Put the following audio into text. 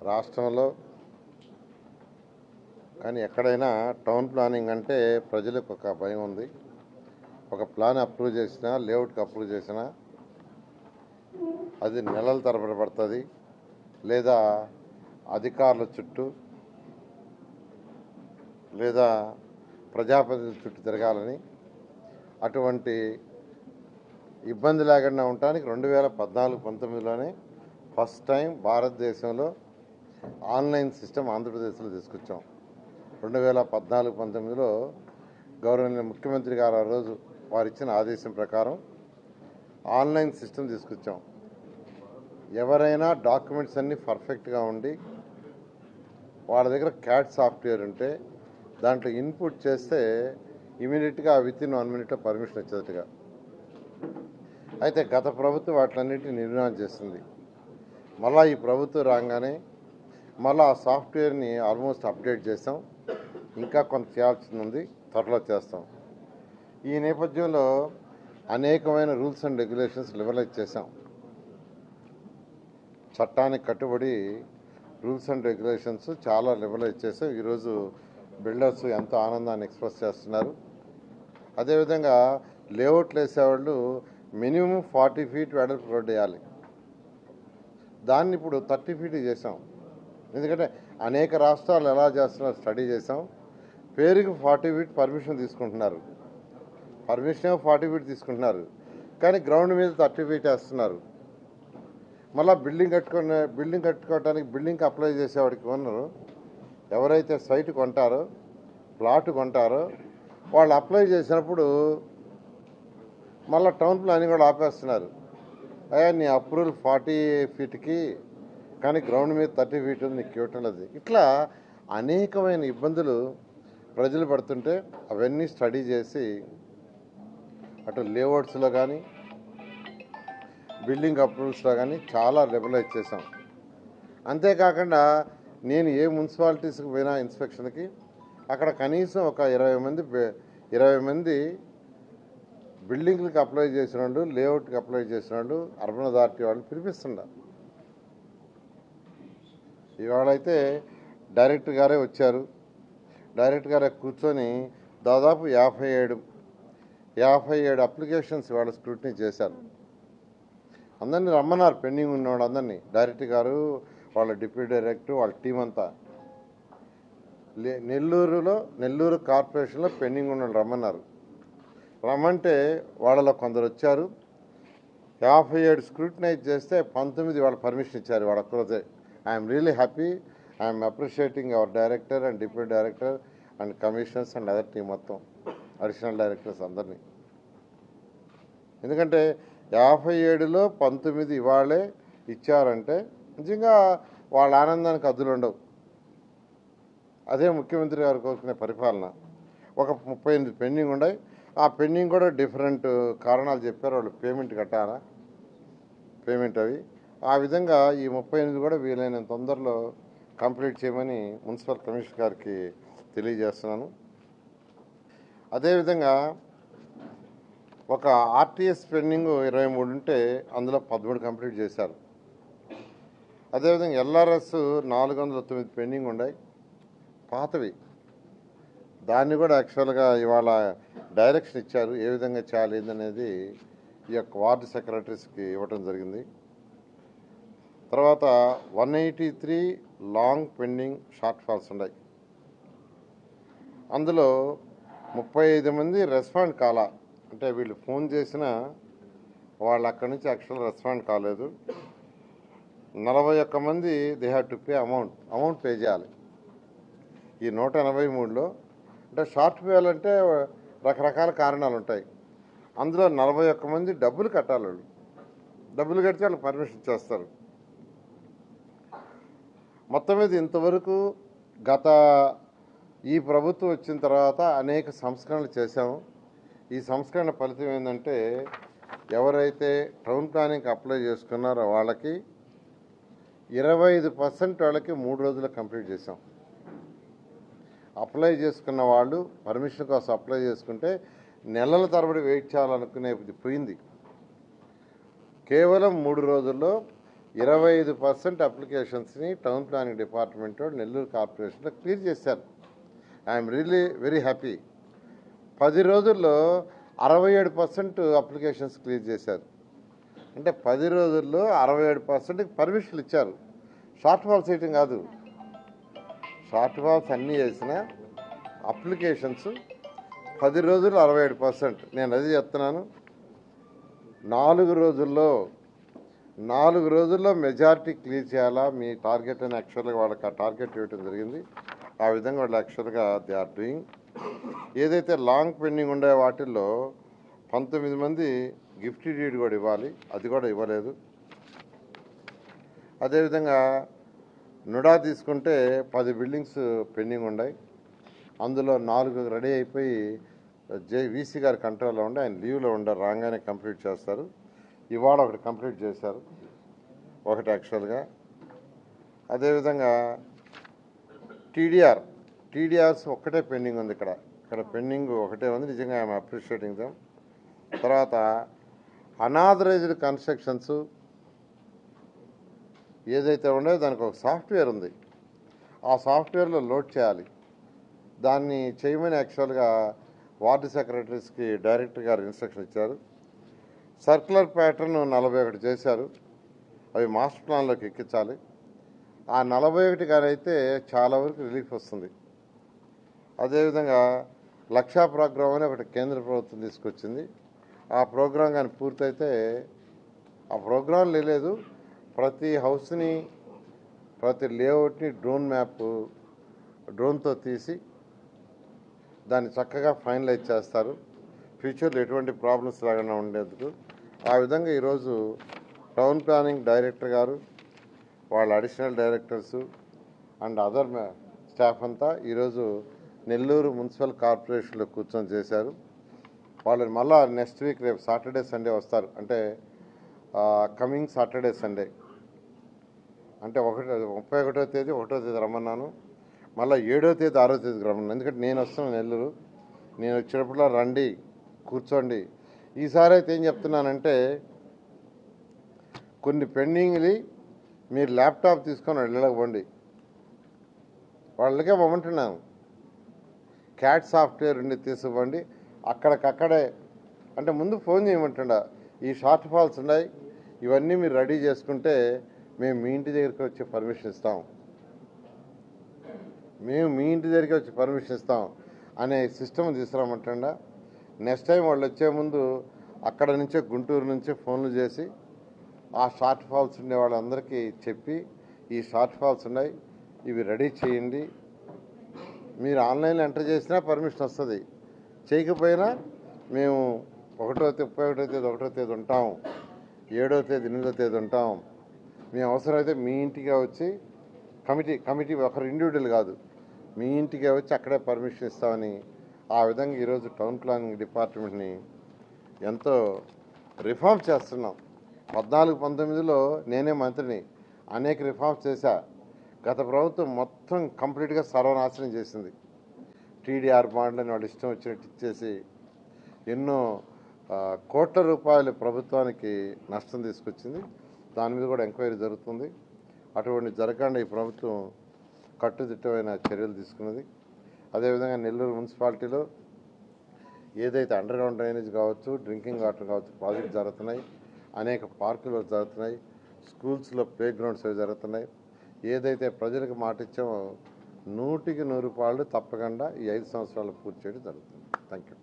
రాష్ట్రంలో కానీ ఎక్కడైనా టౌన్ ప్లానింగ్ అంటే ప్రజలకు ఒక భయం ఉంది. ఒక ప్లాన్ అప్రూవ్ చేసినా, లేఅవుట్కి అప్రూవ్ చేసినా అది నెలల తరబడి పడుతుంది, లేదా అధికారుల చుట్టూ లేదా ప్రజాప్రతినిధుల చుట్టూ తిరగాలని, అటువంటి ఇబ్బంది లేకుండా ఉండటానికి 2014-19లోనే ఫస్ట్ టైం భారతదేశంలో ఆన్లైన్ సిస్టమ్ ఆంధ్రప్రదేశ్లో తీసుకొచ్చాం. 2014-19లో గౌరవనీయ ముఖ్యమంత్రి గారు ఆ రోజు వారు ఇచ్చిన ఆదేశం ప్రకారం ఆన్లైన్ సిస్టమ్ తీసుకొచ్చాం. ఎవరైనా డాక్యుమెంట్స్ అన్నీ పర్ఫెక్ట్గా ఉండి వాళ్ళ దగ్గర క్యాట్ సాఫ్ట్వేర్ ఉంటే దాంట్లో ఇన్పుట్ చేస్తే ఇమీడియట్గా విత్ ఇన్ 1 మినిట్లో పర్మిషన్ వచ్చేటట్టుగా. అయితే గత ప్రభుత్వం వాటిలన్నింటినీ నిర్మాణం చేస్తుంది. మళ్ళీ ఈ ప్రభుత్వం రాగానే మళ్ళీ ఆ సాఫ్ట్వేర్ని ఆల్మోస్ట్ అప్డేట్ చేస్తాం. ఇంకా కొంత చేయాల్సింది ఉంది, త్వరలో చేస్తాం. ఈ నేపథ్యంలో అనేకమైన రూల్స్ అండ్ రెగ్యులేషన్స్ లిబరలైజ్ చేశాం. చట్టానికి కట్టుబడి రూల్స్ అండ్ రెగ్యులేషన్స్ చాలా లిబరలైజ్ చేసాం. ఈరోజు బిల్డర్స్ ఎంతో ఆనందాన్ని ఎక్స్ప్రెస్ చేస్తున్నారు. అదేవిధంగా లేఅవుట్లు వేసేవాళ్ళు మినిమం 40 ఫీట్ వెడల్పు రోడ్డు వేయాలి. దాన్ని ఇప్పుడు 30 ఫీట్ చేసాం. ఎందుకంటే అనేక రాష్ట్రాలు ఎలా చేస్తున్నారో స్టడీ చేసాం. పేరుకి 40 ఫీట్ పర్మిషన్ తీసుకుంటున్నారు, పర్మిషన్ 40 ఫీట్ తీసుకుంటున్నారు, కానీ గ్రౌండ్ మీద 30 ఫీట్ వేస్తున్నారు. మళ్ళీ బిల్డింగ్ కట్టుకోవడానికి బిల్డింగ్కి అప్లై చేసేవాడికి ఓనరు ఎవరైతే సైట్ కొంటారో, ప్లాట్ కొంటారో వాళ్ళు అప్లై చేసినప్పుడు మళ్ళీ టౌన్ ప్లానింగ్ కూడా ఆపేస్తున్నారు. అయ్యా నీ అప్రూవల్ 40 ఫీట్కి, కానీ గ్రౌండ్ మీద 30 ఫీట్ నీకు ఇవ్వటం లేదు. ఇట్లా అనేకమైన ఇబ్బందులు ప్రజలు పడుతుంటే అవన్నీ స్టడీ చేసి అటు లేఅవుట్స్లో కానీ బిల్డింగ్ అప్రూవల్స్లో కానీ చాలా లిబరలైజ్ చేసాం. అంతేకాకుండా నేను ఏ మున్సిపాలిటీస్కి పోయినా ఇన్స్పెక్షన్కి అక్కడ కనీసం ఒక 20 మంది బిల్డింగ్లకు అప్లై చేసిన వాళ్ళు, లేఅవుట్కి అప్లై చేసిన వాళ్ళు, అర్బన్ అథారిటీ వాళ్ళు పిలిపిస్తున్నారు. ఇవాళైతే డైరెక్టర్ గారే వచ్చారు. డైరెక్టర్ గారే కూర్చొని దాదాపు 57 అప్లికేషన్స్ ఇవాళ స్క్రూటినీ చేశారు. అందరినీ రమ్మన్నారు, పెండింగ్ ఉన్నవాడు అందరినీ. డైరెక్టర్ గారు, వాళ్ళ డిప్యూటీ డైరెక్టర్, వాళ్ళ టీం అంతా నెల్లూరు కార్పొరేషన్లో పెండింగ్ ఉన్న రమ్మన్నారు. రమ్మంటే వాళ్ళలో కొందరు వచ్చారు. 57 స్క్రూటినైజ్ చేస్తే 19 వాళ్ళ పర్మిషన్ ఇచ్చారు. వాళ్ళ ఒక్కరోజే. I'm really happy. I'm appreciating hour director and deputy director and commissioners and other team మొత్తం, అడిషనల్ డైరెక్టర్స్ అందరినీ. ఎందుకంటే 57లో 19 ఇవాళే ఇచ్చారంటే నిజంగా వాళ్ళ ఆనందానికి అద్దులు ఉండవు. అదే ముఖ్యమంత్రి గారు కోరుకునే పరిపాలన. ఒక 38 పెండింగ్ ఉన్నాయి. ఆ పెండింగ్ కూడా డిఫరెంట్ కారణాలు చెప్పారు. వాళ్ళు పేమెంట్ కట్టారా, పేమెంట్ అవి. ఆ విధంగా ఈ 38 కూడా వీలైనంత తొందరలో కంప్లీట్ చేయమని మున్సిపల్ కమిషనర్ గారికి తెలియజేస్తున్నాను. అదేవిధంగా ఒక ఆర్టీఎస్ పెండింగ్ 23 ఉంటే అందులో 13 కంప్లీట్ చేశారు. అదేవిధంగా ఎల్ఆర్ఎస్ 409 పెండింగ్ ఉన్నాయి, పాతవి. దాన్ని కూడా యాక్చువల్గా ఇవాళ డైరెక్షన్ ఇచ్చారు, ఏ విధంగా చేయాలి అనేది ఈ యొక్క వార్డు సెక్రటరీస్కి ఇవ్వటం జరిగింది. తర్వాత 183 లాంగ్ పెండింగ్ షార్ట్ ఫాల్స్ ఉన్నాయి. అందులో 35 మంది రెస్పాండ్ కాలా. అంటే వీళ్ళు ఫోన్ చేసినా వాళ్ళు అక్కడి నుంచి యాక్చువల్ రెస్పాండ్ కాలేదు. 41 మంది they have to pay amount pay చేయాలి. ఈ 183లో అంటే షార్ట్ వేయాలంటే రకరకాల కారణాలు ఉంటాయి. అందులో 41 మంది డబ్బులు కట్టాలి. వాళ్ళు డబ్బులు కడితే వాళ్ళు పర్మిషన్ ఇచ్చేస్తారు. మొత్తం మీద ఇంతవరకు ఈ ప్రభుత్వం వచ్చిన తర్వాత అనేక సంస్కరణలు చేశాము. ఈ సంస్కరణ ఫలితం ఏంటంటే ఎవరైతే టౌన్ ప్లానింగ్కి అప్లై చేసుకున్నారో వాళ్ళకి 25% వాళ్ళకి 3 రోజుల్లో కంప్లీట్ చేశాం. అప్లై చేసుకున్న వాళ్ళు పర్మిషన్ కోసం అప్లై చేసుకుంటే నెలల తరబడి వెయిట్ చేయాలనుకునేది పోయింది. కేవలం 3 రోజుల్లో 25% అప్లికేషన్స్ని టౌన్ ప్లానింగ్ డిపార్ట్మెంట్ వాళ్ళు నెల్లూరు కార్పొరేషన్లో క్లియర్ చేశారు. I'm really very happy. 10 రోజుల్లో 67% అప్లికేషన్స్ క్లియర్ చేశారు. అంటే 10 రోజుల్లో 67%కి పర్మిషన్లు ఇచ్చారు. షార్ట్ ఫాల్స్ చేయటం కాదు, షార్ట్ ఫాల్స్ అన్నీ చేసిన అప్లికేషన్స్ 10 రోజుల్లో 67%. నేను అది చెప్తున్నాను. 4 రోజుల్లో మెజారిటీ క్లియర్ చేయాలా మీ టార్గెట్ అని యాక్చువల్గా వాళ్ళకి ఆ టార్గెట్ ఇవ్వడం జరిగింది. ఆ విధంగా వాళ్ళు యాక్చువల్గా దే ఆర్ డూయింగ్. ఏదైతే లాంగ్ పెండింగ్ ఉండే వాటిల్లో 19 మంది గిఫ్ట్ డీడ్ కూడా ఇవ్వాలి, అది కూడా ఇవ్వలేదు. అదేవిధంగా నుడా తీసుకుంటే 10 బిల్డింగ్స్ పెండింగ్ ఉన్నాయి. అందులో 4 రెడీ అయిపోయి వీసీ గారి కంట్రోల్లో ఉండి ఆయన లీవ్లో ఉండరు, రాగానే కంప్లీట్ చేస్తారు. ఇవాళ ఒకటి కంప్లీట్ చేశారు, ఒకటి యాక్చువల్గా. అదేవిధంగా టీడీఆర్స్ ఒక్కటే పెండింగ్ ఉంది. ఇక్కడ పెండింగ్ ఒకటే ఉంది. నిజంగా ఐఎమ్ అప్రిషియేటింగ్ దమ్. తర్వాత అనాథరైజ్డ్ కన్స్ట్రక్షన్స్ ఏదైతే ఉండేదో దానికి ఒక సాఫ్ట్వేర్ ఉంది, ఆ సాఫ్ట్వేర్లో లోడ్ చేయాలి. దాన్ని చేయమని యాక్చువల్గా వార్డు సెక్రటరీస్కి డైరెక్టర్ గారు ఇన్స్ట్రక్షన్ ఇచ్చారు. సర్క్యులర్ ప్యాటర్న్ 41 చేశారు, అవి మాస్టర్ ప్లాన్లోకి ఎక్కించాలి. ఆ 41 కానీ అయితే చాలా వరకు రిలీఫ్ వస్తుంది. అదేవిధంగా లక్షా ప్రోగ్రాం అని ఒకటి కేంద్ర ప్రభుత్వం తీసుకొచ్చింది. ఆ ప్రోగ్రాం కానీ పూర్తయితే, ఆ ప్రోగ్రాం లేదు, ప్రతి హౌస్ని ప్రతి లేఅవుట్ని డ్రోన్తో తీసి దాన్ని చక్కగా ఫైనలైజ్ చేస్తారు. ఫ్యూచర్లో ఎటువంటి ప్రాబ్లమ్స్ లేకుండా ఉండేందుకు ఆ విధంగా ఈరోజు టౌన్ ప్లానింగ్ డైరెక్టర్ గారు, వాళ్ళ additional directors and other staff అంతా ఈరోజు నెల్లూరు మున్సిపల్ కార్పొరేషన్లో కూర్చొని చేశారు. వాళ్ళని మళ్ళా నెక్స్ట్ వీక్ రేపు సాటర్డే సండే వస్తారు. అంటే కమింగ్ సాటర్డే సండే అంటే 31వ తేదీ 1వ తేదీ రమ్మన్నాను. మళ్ళీ 7వ తేదీ 6వ తేదీకి రమ్మన్నాను. ఎందుకంటే నేను వస్తున్నాను నెల్లూరు, నేను వచ్చినప్పుడు రండి కూర్చోండి. ఈసారి అయితే ఏం చెప్తున్నానంటే, కొన్ని పెండింగ్లు మీరు ల్యాప్టాప్ తీసుకొని వెళ్ళకపోండి, వాళ్ళకే పంపుతున్నాను. క్యాట్ సాఫ్ట్వేర్ ఉండి తీసుకుపోండి, అక్కడికక్కడే. అంటే ముందు ఫోన్ చేయమంటుండ, ఈ షార్ట్ ఫాల్స్ ఉన్నాయి, ఇవన్నీ మీరు రెడీ చేసుకుంటే మేము మీ ఇంటి దగ్గరికి వచ్చి పర్మిషన్ ఇస్తాం, అనే సిస్టమ్ తీసుకురామంటుండ. నెక్స్ట్ టైం వాళ్ళు వచ్చే ముందు అక్కడ నుంచే గుంటూరు నుంచే ఫోన్లు చేసి ఆ షార్ట్ ఫాల్స్ ఉండే వాళ్ళందరికీ చెప్పి, ఈ షార్ట్ ఫాల్స్ ఉన్నాయి, ఇవి రెడీ చేయండి. మీరు ఆన్లైన్లో ఎంటర్ చేసినా పర్మిషన్ వస్తుంది, చేయకపోయినా మేము 31వ తేదీ 1వ తేదీ ఉంటాం, 7వ తేదీ 8వ తేదీ ఉంటాం. మేము అవసరమైతే మీ ఇంటికే వచ్చి కమిటీ ఒకరు ఇండివిజువల్ కాదు, మీ ఇంటికే వచ్చి అక్కడే పర్మిషన్ ఇస్తామని. ఆ విధంగా ఈరోజు టౌన్ ప్లానింగ్ డిపార్ట్మెంట్ని ఎంతో రిఫార్మ్ చేస్తున్నాం. 14-19లో నేనే మంత్రిని, అనేక రిఫార్మ్స్ చేశా. గత ప్రభుత్వం మొత్తం కంప్లీట్గా సర్వనాశనం చేసింది. టీడీఆర్ బాండ్లని వాళ్ళు ఇష్టం వచ్చినట్టు ఇచ్చేసి ఎన్నో కోట్ల రూపాయలు ప్రభుత్వానికి నష్టం తీసుకొచ్చింది. దాని మీద కూడా ఎంక్వైరీ జరుగుతుంది. అటువంటి జరగకుండా ఈ ప్రభుత్వం కట్టుదిట్టమైన చర్యలు తీసుకున్నది. అదేవిధంగా నెల్లూరు మున్సిపాలిటీలో ఏదైతే అండర్ గ్రౌండ్ డ్రైనేజ్ కావచ్చు, డ్రింకింగ్ వాటర్ కావచ్చు ప్రాజెక్ట్ జరుగుతున్నాయి, అనేక పార్కులు జరుగుతున్నాయి, స్కూల్స్లో ప్లే గ్రౌండ్స్ అవి జరుగుతున్నాయి. ఏదైతే ప్రజలకు మాట ఇచ్చామో 100కి 100 తప్పకుండా ఈ 5 సంవత్సరాలు పూర్తి చేయడం జరుగుతుంది. Thank you.